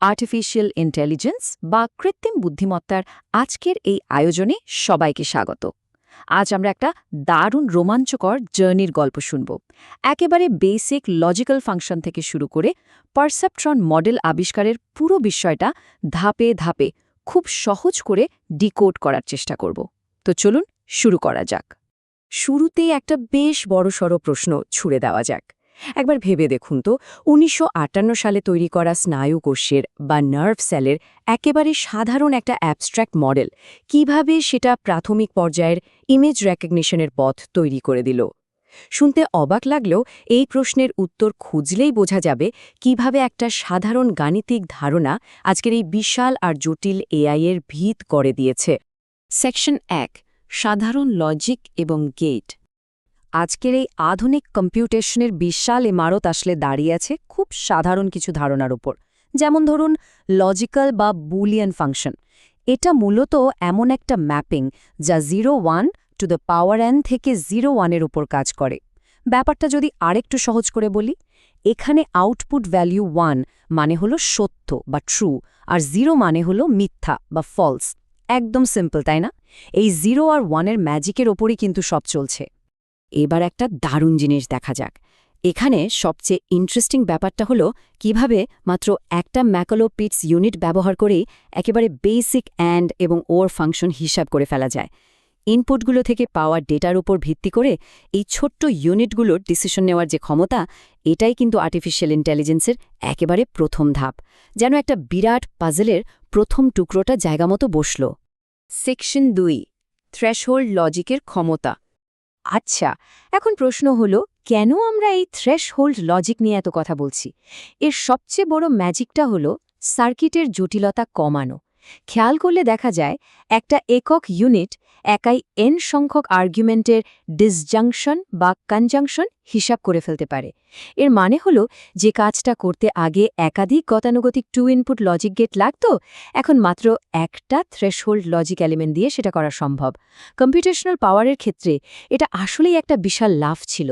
Artificial intelligence বা কৃত্রিম বুদ্ধিমত্তার আজকের এই আয়োজনে সবাইকে স্বাগত। আজ আমরা একটা দারুণ রোমাঞ্চকর জার্নির গল্প শুনব। একেবারে বেসিক লজিক্যাল ফাংশন থেকে শুরু করে পারসেপট্রন মডেল আবিষ্কারের পুরো বিষয়টা ধাপে ধাপে খুব সহজ করে ডিকোড করার চেষ্টা করব। তো চলুন শুরু করা যাক। শুরুতেই একটা বেশ বড়সড় প্রশ্ন ছুড়ে দেওয়া যাক। একবার ভেবে দেখুন তো, ১৯৫৮ সালে তৈরি করা স্নায়ু কোষের বা নার্ভ সেলের একেবারে সাধারণ একটা অ্যাবস্ট্র্যাক্ট মডেল কিভাবে সেটা প্রাথমিক পর্যায়ের ইমেজ রেকগনিশনের পথ তৈরি করে দিল। শুনতে অবাক লাগলেও এই প্রশ্নের উত্তর খুঁজলেই বোঝা যাবে কিভাবে একটা সাধারণ গাণিতিক ধারণা আজকের এই বিশাল আর জটিল এআই-এর ভিত করে দিয়েছে। সেকশন ১, সাধারণ লজিক এবং গেট। আজকের এই আধুনিক কম্পিউটেশনের বিশাল ইমারত আসলে দাঁড়িয়ে আছে খুব সাধারণ কিছু ধারণার উপর, যেমন ধরুন লজিক্যাল বা বুলিয়ান ফাংশন। এটা মূলত এমন একটা ম্যাপিং যা 0-1 টু দ্য পাওয়ার n থেকে 0-1-এর উপর কাজ করে। ব্যাপারটা যদি আরেকটু সহজ করে বলি, এখানে আউটপুট ভ্যালু 1 মানে হলো সত্য বা ট্রু, আর 0 মানে হলো মিথ্যা বা ফলস। একদম সিম্পল, তাই না? এই 0 আর 1-এর ম্যাজিকের ওপরই কিন্তু সব চলছে। এবার একটা দারুণ জিনিস দেখা যাক। এখানে সবচেয়ে ইন্টারেস্টিং ব্যাপারটা হলো কিভাবে মাত্র একটা ম্যাকলোপিটস ইউনিট ব্যবহার করেই একেবারে বেসিক অ্যান্ড এবং ওর ফাংশন হিসাব করে ফেলা যায়। ইনপুটগুলো থেকে পাওয়া ডেটার উপর ভিত্তি করে এই ছোট্ট ইউনিটগুলোর ডিসিশন নেওয়ার যে ক্ষমতা, এটাই কিন্তু আর্টিফিশিয়াল ইন্টেলিজেন্সের একেবারে প্রথম ধাপ। যেন একটা বিরাট পাজলের প্রথম টুকরোটা জায়গামতো বসল। সেকশন ২, থ্রেশহোল্ড লজিকের ক্ষমতা। আচ্ছা, এখন প্রশ্ন হলো, কেন আমরা এই থ্রেশহোল্ড লজিক নিয়ে এত কথা বলছি? এর সবচেয়ে বড় ম্যাজিকটা হলো সার্কিটের জটিলতা কমানো। খেয়াল করলে দেখা যায় একটা একক ইউনিট একাই n সংখ্যক আর্গুমেন্টের ডিসজাংশন বা কনজাংশন হিসাব করে ফেলতে পারে। এর মানে হলো যে কাজটা করতে আগে একাধিক গতানুগতিক 2 ইনপুট লজিক গেট লাগত, এখন মাত্র একটা থ্রেশহোল্ড লজিক এলিমেন্ট দিয়ে সেটা করা সম্ভব। কম্পিউটেশনাল পাওয়ারের ক্ষেত্রে এটা আসলেই একটা বিশাল লাভ ছিল।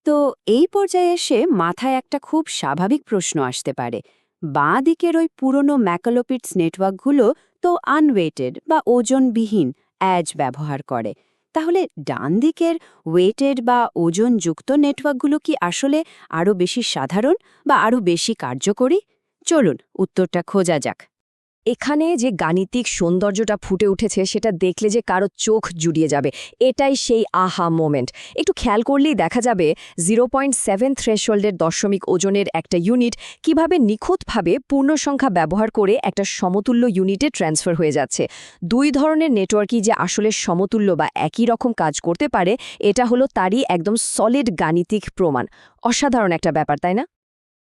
তো এই পর্যায়ে এসে মাথায় একটা খুব স্বাভাবিক প্রশ্ন আসতে পারে, বাঁ দিকের ওই পুরনো ম্যাকলোপিটস নেটওয়ার্কগুলো তো আনওয়েটেড বা ওজনবিহীন অ্যাজ ব্যবহার করে, তাহলে ডান দিকের ওয়েটেড বা ওজনযুক্ত নেটওয়ার্কগুলো কি আসলে আরও বেশি সাধারণ বা আরও বেশি কার্যকরী? চলুন উত্তরটা খোঁজা যাক। এখানে যে গাণিতিক সৌন্দর্যটা ফুটে উঠেছে সেটা দেখলে যে কারো চোখ জুড়িয়ে যাবে। এটাই সেই আহা মোমেন্ট। একটু খেয়াল করলেই দেখা যাবে 0.7 থ্রেশহোল্ডের দশমিক ওজনের একটা ইউনিট কিভাবে নিখুঁতভাবে পূর্ণসংখ্যা ব্যবহার করে একটা সমতুল্য ইউনিটে ট্রান্সফার হয়ে যাচ্ছে। দুই ধরনের নেটওয়ার্কই যে আসলে সমতুল্য বা একই রকম কাজ করতে পারে, এটা হলো তারই একদম সলিড গাণিতিক প্রমাণ। অসাধারণ একটা ব্যাপার, তাই না?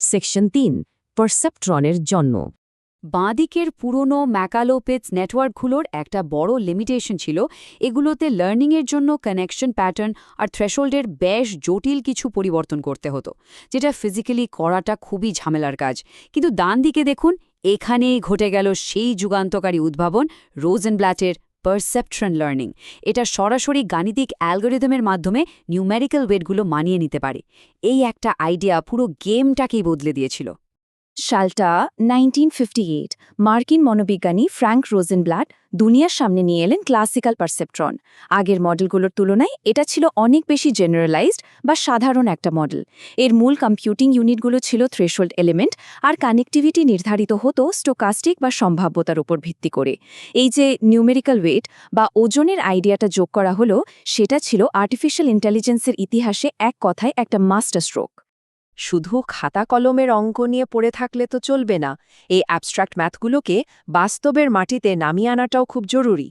সেকশন ৩, পারসেপট্রনের জন্ম। বাঁদিকের পুরনো ম্যাকালোপিটস নেটওয়ার্কগুলোর একটা বড় লিমিটেশন ছিল, এগুলোতে লার্নিংয়ের জন্য কানেকশন প্যাটার্ন আর থ্রেশহোল্ডের বেশ জটিল কিছু পরিবর্তন করতে হতো, যেটা ফিজিক্যালি করাটা খুবই ঝামেলার কাজ। কিন্তু ডান দিকে দেখুন, এখানেই ঘটে গেল সেই যুগান্তকারী উদ্ভাবন, রোজেনব্ল্যাটের পারসেপট্রন লার্নিং। এটা সরাসরি গাণিতিক অ্যালগরিদমের মাধ্যমে নিউমেরিক্যাল ওয়েটগুলো মানিয়ে নিতে পারে। এই একটা আইডিয়া পুরো গেমটাকেই বদলে দিয়েছিল। সালটা 1958। মার্কিন মনোবিজ্ঞানী ফ্র্যাঙ্ক রোজেনব্লাট দুনিয়ার সামনে নিয়ে এলেন ক্লাসিক্যাল পারসেপট্রন। আগের মডেলগুলোর তুলনায় এটা ছিল অনেক বেশি জেনারেলাইজড বা সাধারণ একটা মডেল। এর মূল কম্পিউটিং ইউনিটগুলো ছিল থ্রেশহোল্ড এলিমেন্ট, আর কানেক্টিভিটি নির্ধারিত হতো স্টোকাস্টিক বা সম্ভাব্যতার উপর ভিত্তি করে। এই যে নিউমেরিক্যাল ওয়েট বা ওজনের আইডিয়াটা যোগ করা হলো, সেটা ছিল আর্টিফিশিয়াল ইন্টেলিজেন্সের ইতিহাসে এক কথায় একটা মাস্টার স্ট্রোক। শুধু খাতা কলমের অঙ্ক নিয়ে পড়ে থাকলে তো চলবে না, এই অ্যাবস্ট্র্যাক্ট ম্যাথগুলোকে বাস্তবের মাটিতে নামিয়ে আনাটাও খুব জরুরি।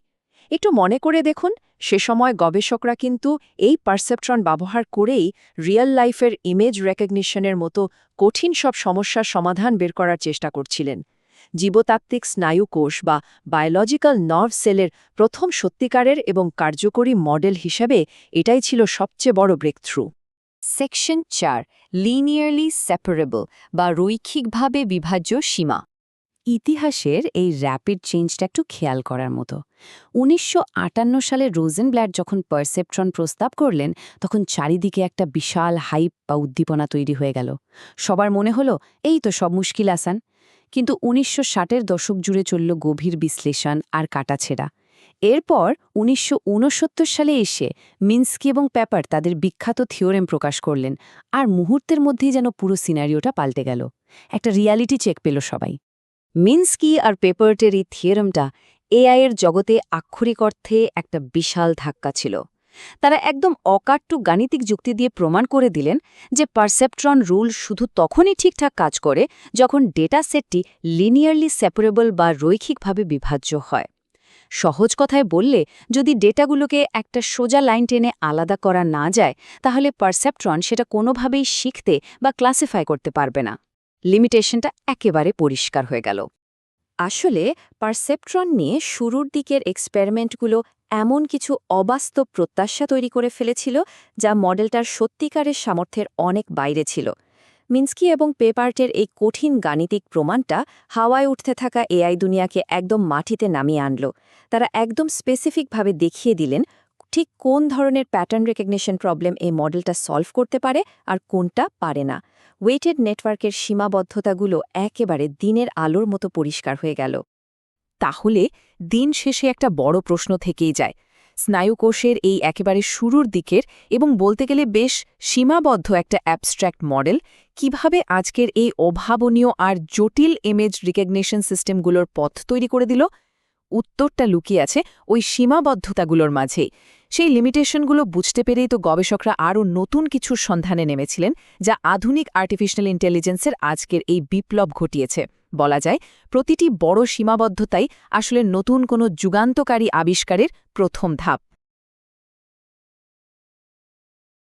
একটু মনে করে দেখুন, সে সময় গবেষকরা কিন্তু এই পারসেপট্রন ব্যবহার করেই রিয়েল লাইফের ইমেজ রেকগনিশনের মতো কঠিন সব সমস্যার সমাধান বের করার চেষ্টা করছিলেন। জীবতাত্ত্বিক স্নায়ুকোষ বা বায়োলজিক্যাল নার্ভ সেলের প্রথম সত্যিকারের এবং কার্যকরী মডেল হিসেবে এটাই ছিল সবচেয়ে বড় ব্রেকথ্রু। সেকশন ৪, লিনিয়ারলি সেপারেবল বা রৈখিকভাবে বিভাজ্য সীমা। ইতিহাসের এই র্যাপিড চেঞ্জটা একটু খেয়াল করার মতো। ১৯৫৮ সালে রোজেনব্ল্যাট যখন পারসেপট্রন প্রস্তাব করলেন, তখন চারিদিকে একটা বিশাল হাইপ বা উদ্দীপনা তৈরি হয়ে গেল। সবার মনে হলো এই তো সব মুশকিল আসান। কিন্তু ১৯৬০-এর দশক জুড়ে চলল গভীর বিশ্লেষণ আর কাটাছেঁড়া। এরপর ১৯৬৯ সালে এসে মিনস্কি এবং পেপার তাদের বিখ্যাত থিওরেম প্রকাশ করলেন, আর মুহূর্তের মধ্যেই যেন পুরো সিনারিওটা পাল্টে গেল। একটা রিয়ালিটি চেক পেল সবাই। মিনস্কি আর পেপার্টের এই থিওরেমটা এআইয়ের জগতে আক্ষরিক অর্থে একটা বিশাল ধাক্কা ছিল। তারা একদম অকাট্য গাণিতিক যুক্তি দিয়ে প্রমাণ করে দিলেন যে পারসেপ্ট্রন রুল শুধু তখনই ঠিকঠাক কাজ করে যখন ডেটা সেটটি লিনিয়ারলি সেপারেবল বা রৈখিকভাবে বিভাজ্য হয়। সহজ কথায় বললে, যদি ডেটাগুলোকে একটা সোজা লাইন টেনে আলাদা করা না যায়, তাহলে পারসেপ্ট্রন সেটা কোনোভাবেই শিখতে বা ক্লাসিফাই করতে পারবে না। লিমিটেশনটা একেবারে পরিষ্কার হয়ে গেল। আসলে পারসেপ্ট্রন নিয়ে শুরুর দিকের এক্সপেরিমেন্টগুলো এমন কিছু অবাস্তব প্রত্যাশা তৈরি করে ফেলেছিল, যা মডেলটার সত্যিকারের সামর্থ্যের অনেক বাইরে ছিল। মিনস্কি এবং পেপার্টের এই কঠিন গাণিতিক প্রমাণটা হাওয়ায় উঠতে থাকা এআই দুনিয়াকে একদম মাটিতে নামিয়ে আনল। তারা একদম স্পেসিফিকভাবে দেখিয়ে দিলেন ঠিক কোন ধরনের প্যাটার্ন রেকগনিশন প্রবলেম এই মডেলটা সলভ করতে পারে আর কোনটা পারে না। ওয়েটেড নেটওয়ার্কের সীমাবদ্ধতাগুলো একেবারে দিনের আলোর মতো পরিষ্কার হয়ে গেল। তাহলে দিন শেষে একটা বড় প্রশ্ন থেকেই যায়। স্নায়ুকোষের এই একেবারে শুরুর দিকের এবং বলতে গেলে বেশ সীমাবদ্ধ একটা অ্যাবস্ট্র্যাক্ট মডেল কিভাবে আজকের এই অভাবনীয় আর জটিল ইমেজ রিকগনিশন সিস্টেমগুলোর পথ তৈরি করে দিল? উত্তরটা লুকিয়ে আছে ওই সীমাবদ্ধতাগুলোর মাঝেই। সেই লিমিটেশনগুলো বুঝতে পেরেই তো গবেষকরা আরও নতুন কিছুর সন্ধানে নেমেছিলেন, যা আধুনিক আর্টিফিশিয়াল ইন্টেলিজেন্সের আজকের এই বিপ্লব ঘটিয়েছে। বলা যায়, প্রতিটি বড় সীমাবদ্ধতাই আসলে নতুন কোনো যুগান্তকারী আবিষ্কারের প্রথম ধাপ।